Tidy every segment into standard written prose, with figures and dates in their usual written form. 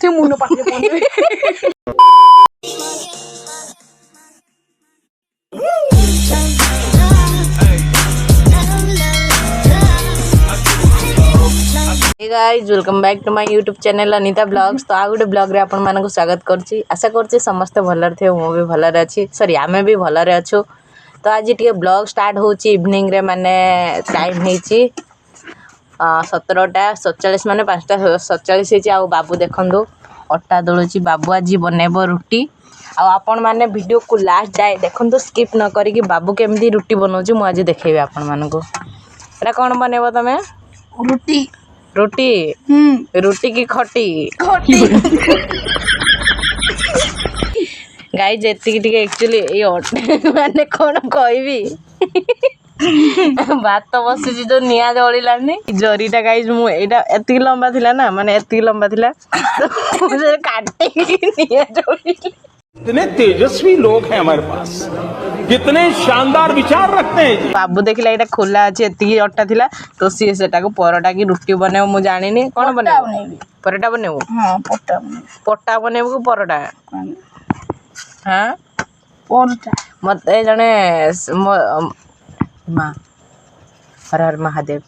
କରିଥିବେ ମୁନ ପାଟିରେ ପଡିବେ। Hey guys, welcome back to my YouTube channel Anita blogs. तो आ गोटे ब्लॉग रे आपण मानक स्वागत करछि। आशा करछि समस्त भलर थे, मो भी भलर अछि, सॉरी आमे भी भलर अछु। तो आज टिके ब्लॉग स्टार्ट होछि इवनिंग रे, माने टाइम हेछि 17:47 माने 5:47 हेछि। आ बाबू देखंदो अट्टा दळुछि, बाबू आज बनेबो रुटी। आ आपण माने वीडियो को लास्ट जाए देखंदो, स्किप न करी कि बाबू केमदी रुटी बनौछि मु आज देखेबे आपण मानको। एटा कोन बनेबो तमे? रुटी रोटी रोटी की खटी खटी गाइज एतिकी टिके एक्चुअली माने कोन कहबी भात बसिछि जो निया जळिलानी जरीटा। गाइज मु एटा एतिकी लंबा थिला ना, माने एतिकी लंबा थिला मुझे काटे निया जळिला। इतने तेजस्वी लोग हैं हमारे पास, कितने शानदार विचार रखते हैं। बाबू देखिला एटा खोला अछि, एतिकी अट्टा थिला तो सी सेटा को परोटा की रुटी बनेबो मु जानिनी। कोन बनेबो? परोटा बनेबो। हां पट्टा पट्टा बनेबो को परोटा? हां परोटा। मते जने मां हर हर महादेव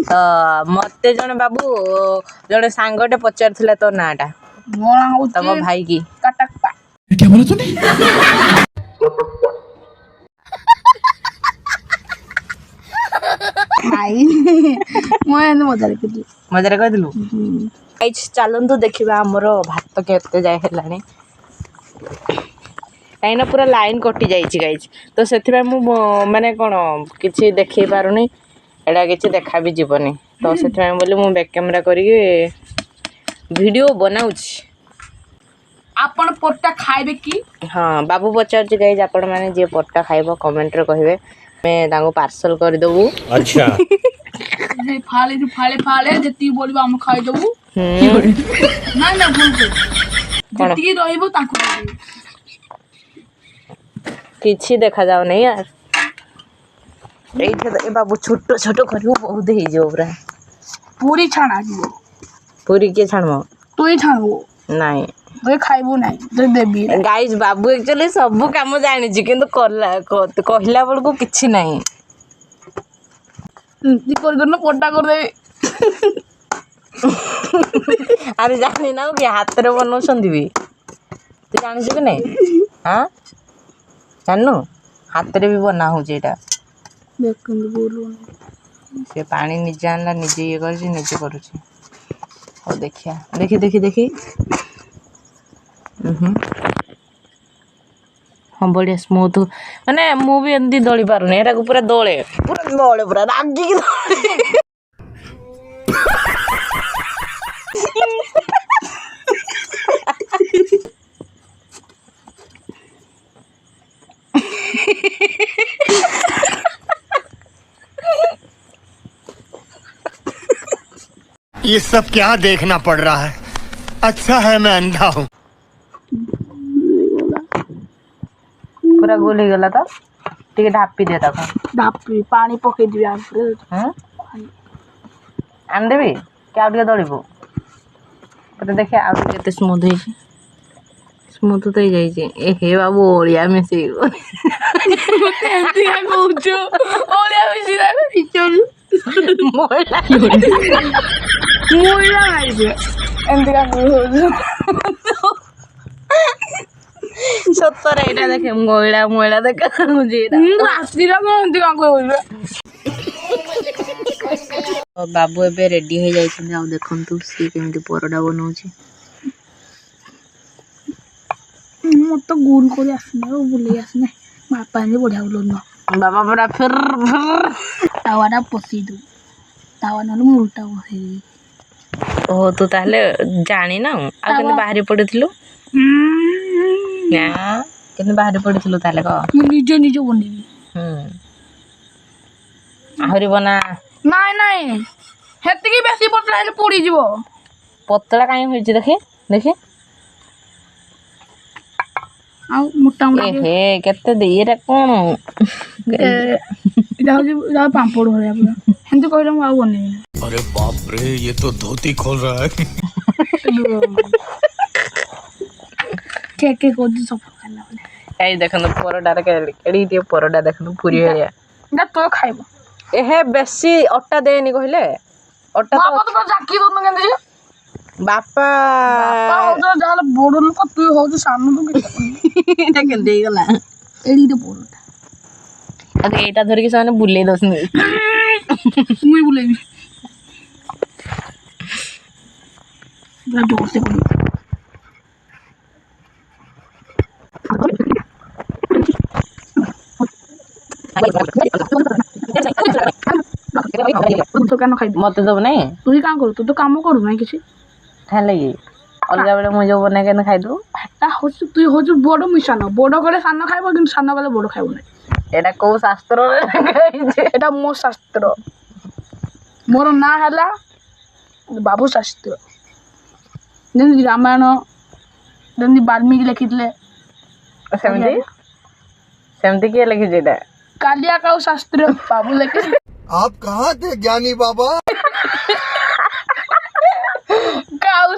तो मते जने बाबू जने सांगटे पचारथिला तो नाटा मोना हो तम भाई की कटप्पा। क्या बोला तूने? भाई मैं मजा करती मजारे कहदिलु। गाइस चलंतु देखिबा हमरो भात केते जाय हेलानी, काइना पूरा लाइन कटि जाइछि गाइस। तो सेथिबा मु माने कोन किछि देखै पारुनी, एडा किछि देखा भी जीवनी। तो सेथिबा बोली मु बैक कैमरा करी वीडियो बनाउछि। आपण पट्टा खाइबे की? हाँ बाबू पचार गाइज, आपण मैंने जी पट्टा खाइब कमेंट रे कहिबे, मैं तांको पार्सल कर दबु। अच्छा जे फाले फाले जति बोलबो हम खाइ दबु। ना ना भूल के जति रहइबो ताको देबे। किछि देखा जाओ नहीं यार, ए बाबू छोटो छोटो करियो बहुत हे जो पूरा। पूरी छाना दियो। पूरी के छाणमो? तू ही छानबो। नहीं तो खाइबो नहीं तो देबी। गाइज बाबू एक्चुअली सब काम जानि छि, किंतु कहला बेलको किछि नहीं। ती कर पट्टा कर देबे। अरे जानि ना कि हाथ रे बनौछंदी भी, तू जानि छु कि नहीं? हां जाननु हाथ रे भी बना हो जेटा। देखंद बोलू से पानी निजे आनला, निजे ये करछि, निजे करूछि। ओ देखिया देखी देखी देखी हाँ बढ़िया स्मूथ, माने मु भी एंती दଳି पारुनी, एटा को पूरा दळे पूरा रागी की दळे। ये सब क्या देखना पड़ रहा है? अच्छा है मैं अंधा हूँ। पूरा गोल ही गला तो टिके ढापी दे ताको। ढापी पानी पके दिया आफरे। हां आन देबी क्या टिके दळिबो पते देखिए आ केते स्मूथ है, स्मूथ तो ही जाई छै। ए हे बाबू ओलिया मिसी एंती कहउछो ओलिया मिसी रा पिचल मोला मोइला आइबे एंती कहउछो सत्तर एटा देखे मोइला देखा मुझे रास्ती रा एंती कहउछो। बाबू एबे रेडी हो जाई छै। आ देखंतु सी केमती परोटा बनौछि। मत तो गोल कर आसने ओ बुले आसने बापा ने बढ़िया बोलनो। बाबा पूरा फिर तावाडा पसी दो तावा न उल्टा बसे। ओ तू ताले जानी ना आ केन बाहरी पड़िथिलु ना, केन बाहरी पड़िथिलु ताले को निजे निजे बनेबी। आहुरी बना नाइ नाइ हेतिकी बेसी पतला हेले पड़ी जीवो। पतला काई होइछि देखे देखे आ मोटा मोटा ए हे केते देइरा कोन इदा हो जा पांपड़ होया पूरा हेंती कहले मु आ बनेबी। अरे बाप रे ये तो धोती खोल रहा है। के कोदी सब खाना बोले এই দেখুন পরোটার কেড়ি দিয়ে পরোটা দেখুন পুরি ভଳିয়া না তো খাইব এহে বেশি অটা দেনি কহিলে অটা তো বাবা তো জাকি দন কেন বাপা বাবা যাহলে বড় লোক তুই হউছ সামনে তো এটা কেন দেইগলা এড়ি দে বড়টা আগে এটা ধরিকি ସେମାନେ ବୁଲେଇ ଦଉଛନ୍ତି মুই বুলাইবি পুরা জোরসে বলি তো কেন খাইবি মতে দেব নাই তুই কাম কর তুই তো কাম করু নাই কিছু খাই লাগি অলগা বেলে ମୁଁ ଯୋଉ ବନେଇ କେন ଖାଇଦବୁ একটা হচ্ছে তুই হচ্ছে বড় মিশানো বড় করে সান্ন খাইব কিন্তু সান্ন গলে বড় খাইব না এটা কোউ শাস্ত্ରରେ লেখাହେଇଛି এটা ମୋ ଶାସ୍ତ୍ର ମୋର ନାଁ ହେଲା ବାବୁ ଶାସ୍ତ୍ର ଯେମିତି ରାମାୟଣ ଯେମିତି ବାଲ୍ମୀକି ଲେଖିଥିଲେ ସେମିତି ସେମିତି କିଏ ଲେଖିଛି ଏଟା କାଳିଆ କାଉ ଶାସ୍ତ୍ର ବାବୁ ଲେଖିଥିଲେ आप कहाँ थे ज्ञानी बाबा? କାଉ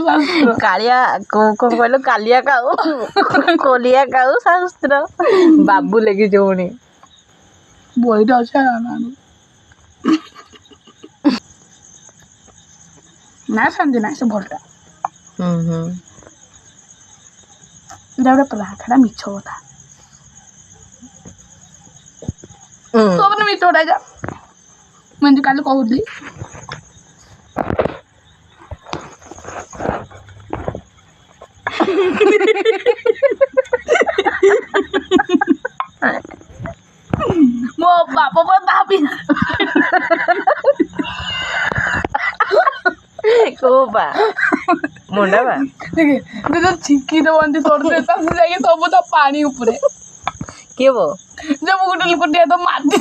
ଶାସ୍ତ୍ର କାଳିଆ କଣ କହିଲ କାଳିଆ କାଉ କୋଲିଆ କାଉ ଶାସ୍ତ୍ର ବାବୁ ଲେଖିଛି ପୁଣି ବହିଟା ଅଛି ରାମାୟଣ ନା ସେମିତି ନାହିଁ ସେ ଭଲଟା ଏଇଟା ଗୋଟେ ପ୍ରାର୍ଥନା ମିଛ କଥା ତୋ ମାନେ ମିଛ କଥା ଯା ମୁଁ ଏମିତି କାଲି କହୁଥିଲି ମୋ ବାପା ପୁରା ଭାବି କୋଉ ବା ମୁଣ୍ଡା ବା ଛିଙ୍କି ଦେବନ୍ତି ତୋର ତାକୁ ଯାଇକି ସବୁ ତା ପାଣି ଉପରେ କିଏ ବୋ ଯେ ମୁଁ ଗୋଟେ ଲୋକଟିଏ ତ ମାଟି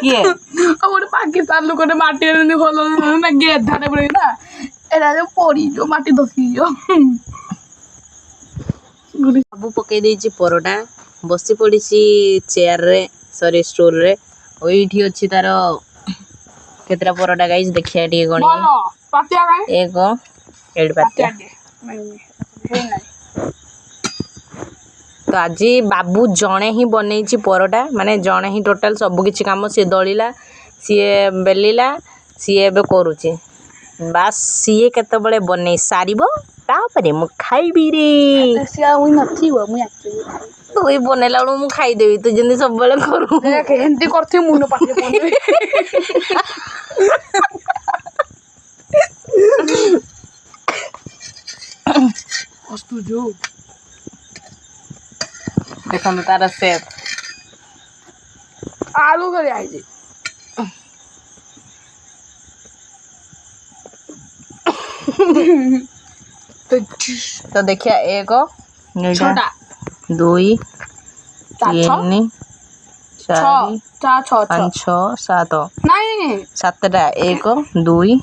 କିଏ ଆଉ ଗୋଟେ ପାକିସ୍ତାନ ଲୋକଟେ ମାଟିରେ ଏମିତି ଭଲ ନା ଗେଧାରେ ପଡ଼ିବ ନା ଏଇଟା ଯୋଉ ପଡ଼ିଯିବ ମାଟି ଧସିଯିବ ସବୁ ପକେଇ ଦେଇଛି ପରଟା ବସି ପଡ଼ିଛି ଚେୟାରରେ ସରି ଷ୍ଟୁଲରେ ଏଇଠି ଅଛି ତାର କେତେଟା ପରଟା ଗାଇଛି ଦେଖିବା ଟିକେ ଗଣି ଭଲ ପାତିଆ କାଇଁ ଏକ ଏଇଠି ପାତିଆ ତ ଆଜି ବାବୁ ଜଣେ ହିଁ ବନେଇଛି ପରଟା ମାନେ ଜଣେ ହିଁ ଟୋଟାଲ ସବୁ କିଛି କାମ ସିଏ ଦଳିଲା ସିଏ ବେଲିଲା ସିଏ ଏବେ କରୁଛି ବାସ୍ ସିଏ କେତେବେଳେ ବନେଇ ସାରିବ ତାପରେ ମୁଁ ଖାଇବି ରେ ସିଏ ଆଉ ନଥିବ ମୁଁ ଆକ୍ଚୁଆଲି ତୁ ଏଇ ବନେଇଲା ବେଳକୁ ମୁଁ ଖାଇଦେବି ତୁ ଯେମିତି ସବୁବେଳେ କରୁ ଏମିତି କରିଥିବି ମୁଁ ପାଟିରେ ପଡ଼ିବି ହସୁଛୁ ଦେଖନ୍ତୁ ତାର ସେପ୍ ଆଳୁ କରି ଆଇଛି ତ ଦେଖିବା ଏକ ଛଅଟା ଦୁଇ ଚାରି ତିନି ଚାରି ଛଅ ପାଞ୍ଚ ଛଅ ସାତ ନାଇଁ ସାତଟା ଏକ ଦୁଇ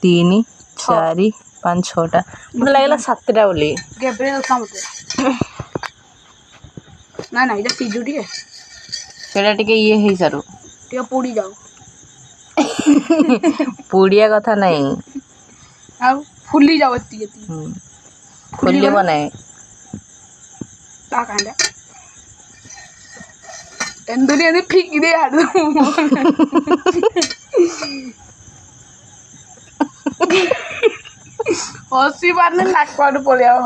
ତିନି ଚାରି ପାଞ୍ଚ ଛଅଟା ମୋତେ ଲାଗିଲା ସାତଟା ବୋଲି କେବେ ଦେଖା ମତେ ନାଇଁ ନାଇଁ ଏଇଟା ସିଜୁ ଟିକେ ସେଇଟା ଟିକେ ଇଏ ହେଇସାରୁ ଟିକେ ପୋଡ଼ି ଯାଉ ପୁଡ଼ିଆ କଥା ନାହିଁ ଆଉ ଫୁଲି ଯାଉ ଏତିକି ଏତିକି ଫୁଲିବ ନାହିଁ ତା କାଣ୍ଡା ଏନ୍ଦୁରି ଏମିତି ଫିକି ଦେଇ ହାଡ଼ୁ ହସି ପାରିଲେ ନାକ ଆଡ଼ୁ ପଳେଇବ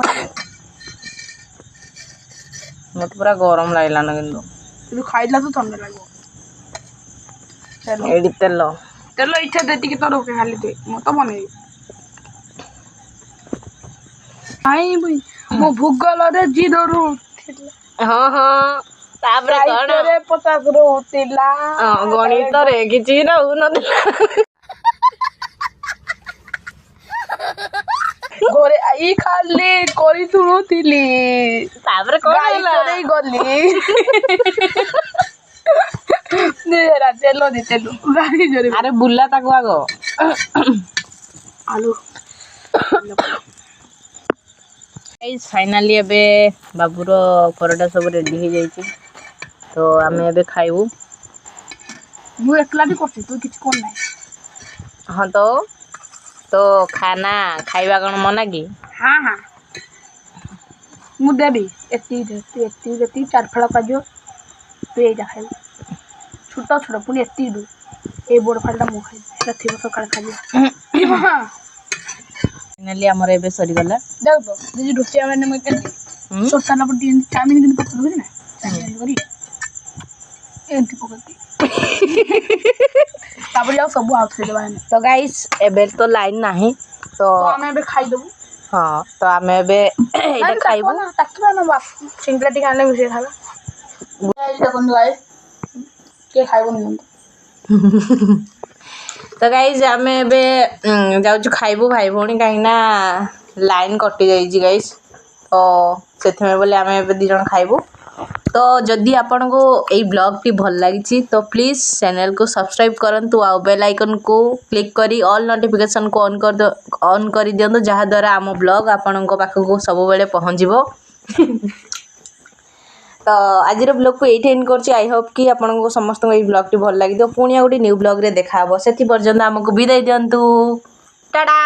ମୋତେ ପୁରା ଗରମ ଲାଗିଲାନ କିନ୍ତୁ କିନ୍ତୁ ଖାଇଲା ତ ଥଣ୍ଡା ଲାଗିବ ଏଇଠି ତେଲ ତେଲ ଇଚ୍ଛା ଦେ ଟିକେ ତ ରୋକେ ଖାଲି ଦେ ମୁଁ ତ ବନେଇବି ନାଇଁ ଭାଇ ମୋ ଭୂଗୋଳରେ ଜିରୋରୁ ହଁ ହଁ ତାପରେ କଣ 50 ରହୁଥିଲା ଗଣିତରେ କିଛି ରହୁନଥିଲା ଘରେ ଆଇ ଖାଲି କରି ଶୁଣୁଥିଲି ତାପରେ କଣ ହେଲା ଗଲି ତେଲ ଦେ ତେଲ ଗାଡ଼ି ଜୋରେ ଆରେ ବୁଲା ତାକୁ ଆଗ ଆଳୁ ଫାଇନାଲି ଏବେ ବାବୁର ପରଟା ସବୁ ରେଡ଼ି ହେଇଯାଇଛି तो आम ए खाइबू ମୁଁ ଏକଲାଟି କରୁଛି ତୁ କିଛି କର ନାହିଁ हाँ तो खाना खाइबा कौन मना कि हाँ हाँ ମୁଁ ଦେବି ଏତିକି 4 ଫାଳ କାଜୁ ତୁ ଏଇଟା ଖାଇବୁ ଛୋଟ ଛୋଟ ପୁଣି ଏତିକି ଦୁ ଏଇ ବଡ଼ ଫାଳଟା ମୁଁ ଖାଇବି ସେଟା ଥିବ ସକାଳେ ଖାଇବି फाइनाली आमर ए सरीगला देख तो ଯଦି ରୋଷେଇ ଆମେ ନେମେ କେମିତି ସୋଟାଲା ପଟେ ଏମିତି ଚାଉମିନ କିନ୍ତୁ ପକେଇ ଦଉଛି ନା ଚାଉମିନ କରି ଏମିତି ପକେଇ ତାପରେ ଆଉ ସବୁ ଆଉଥରେ ଦେବା ଆମେ तो गाइस एबे तो लाइन नहीं तो ତ ଆମେ ଏବେ ଖାଇଦେବୁ हाँ तो आम ए खाइबू ତାକୁ ଆମେ ସିଙ୍ଗଡ଼ା ଟିକେ ଆଣିଲେ ମିଶେଇ ଖାଇବା ଦେଖନ୍ତୁ ଭାଇ କିଏ ଖାଇବ ନିଅନ୍ତୁ तो गाइज आम ए जाऊँ खाइबू भाई भौणी कहीं लाइन कटि जाइए गाइज तो से बोले आम ए दी जन खाइबू तो जदि आपण को यही ब्लॉग टी भल लगी तो प्लीज़ चैनल को सब्सक्राइब करंतु आ बेल आइकन को क्लिक करी ऑल नोटिफिकेशन को ऑन कर दियंतु जहाँ द्वारा आम ब्लॉग आपण पाखक सब बेले पहुँचो तो आज ब्लॉग को ये एंड कर आई होप कि आपको समस्त ये ब्लॉग टी भल लगी पुणी गोटे न्यू ब्लॉग रे देखा से पर्यंत आमको विदाई दिंतु टाटा।